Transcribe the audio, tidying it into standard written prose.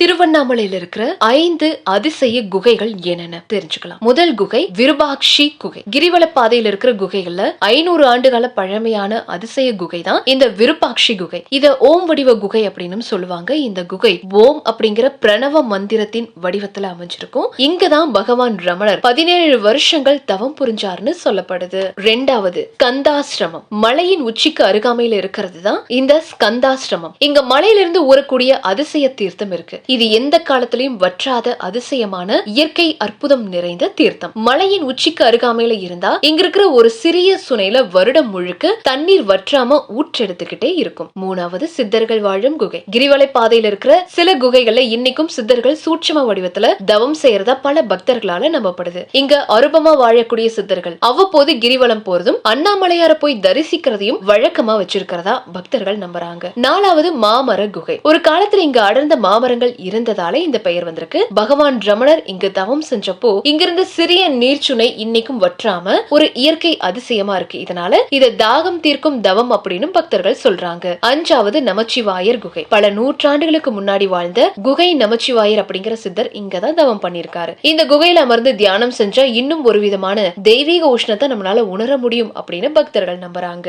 திருவண்ணாமலையில இருக்கிற 5 அதிசய குகைகள் என்னென்ன தெரிஞ்சுக்கலாம். முதல் குகை விருபாக்ஷி குகை. கிரிவல பாதையில இருக்கிற குகைகள்ல 500 ஆண்டுகால பழமையான அதிசய குகை தான் இந்த விருபாக்ஷி குகை. இத ஓம் வடிவ குகை அப்படின்னு சொல்லுவாங்க. இந்த குகை ஓம் அப்படிங்கிற பிரணவ மந்திரத்தின் வடிவத்துல அமைஞ்சிருக்கும். இங்கதான் பகவான் ரமணர் 17 வருஷங்கள் தவம் புரிஞ்சார்னு சொல்லப்படுது. ரெண்டாவது ஸ்கந்தாசிரமம். மலையின் உச்சிக்கு அருகாமையில இருக்கிறது தான் இந்த ஸ்கந்தாசிரமம். இங்க மலையிலிருந்து ஊறக்கூடிய அதிசய தீர்த்தம் இருக்கு. இது எந்த காலத்திலையும் வற்றாத அதிசயமான இயற்கை அற்புதம் நிறைந்த தீர்த்தம். மலையின் உச்சிக்கு அருகாமையில இருந்தா இங்க இருக்கிற ஒரு சிறிய சுனையில வருடம் முழுக்க தண்ணீர் வற்றாம ஊற்றெடுத்துக்கிட்டே இருக்கும். மூணாவது சித்தர்கள் வாழும் குகை. கிரிவலை பாதையில இருக்கிற சில குகைகள்ல இன்னைக்கும் சித்தர்கள் சூட்சும வடிவத்துல தவம் செய்யறதா பல பக்தர்களால நம்பப்படுது. இங்க அருபமா வாழக்கூடிய சித்தர்கள் அவ்வப்போது கிரிவலம் போறதும் அண்ணாமலையார போய் தரிசிக்கிறதையும் வழக்கமா வச்சிருக்கிறதா பக்தர்கள் நம்புறாங்க. நாலாவது மாமர குகை. ஒரு காலத்துல இங்க அடர்ந்த மாமரங்கள் இருந்ததால இந்த பெயர் வந்திருக்கு. பகவான் ரமணர் இங்கு தவம் செஞ்சப்போ இங்கிருந்த சிறிய நீர்ச்சுனை இன்னைக்கும் வற்றாம ஒரு இயற்கை அதிசயமா இருக்கு. இதனால இத தாகம் தீர்க்கும் தவம் அப்படின்னு பக்தர்கள் சொல்றாங்க. அஞ்சாவது நமச்சிவாயர் குகை. பல நூற்றாண்டுகளுக்கு முன்னாடி வாழ்ந்த குகை நமச்சிவாயர் அப்படிங்கிற சித்தர் இங்கதான் தவம் பண்ணிருக்காரு. இந்த குகையில அமர்ந்து தியானம் செஞ்சா இன்னும் ஒரு விதமான தெய்வீக உஷ்ணத்தை நம்மளால உணர முடியும் அப்படின்னு பக்தர்கள் நம்புறாங்க.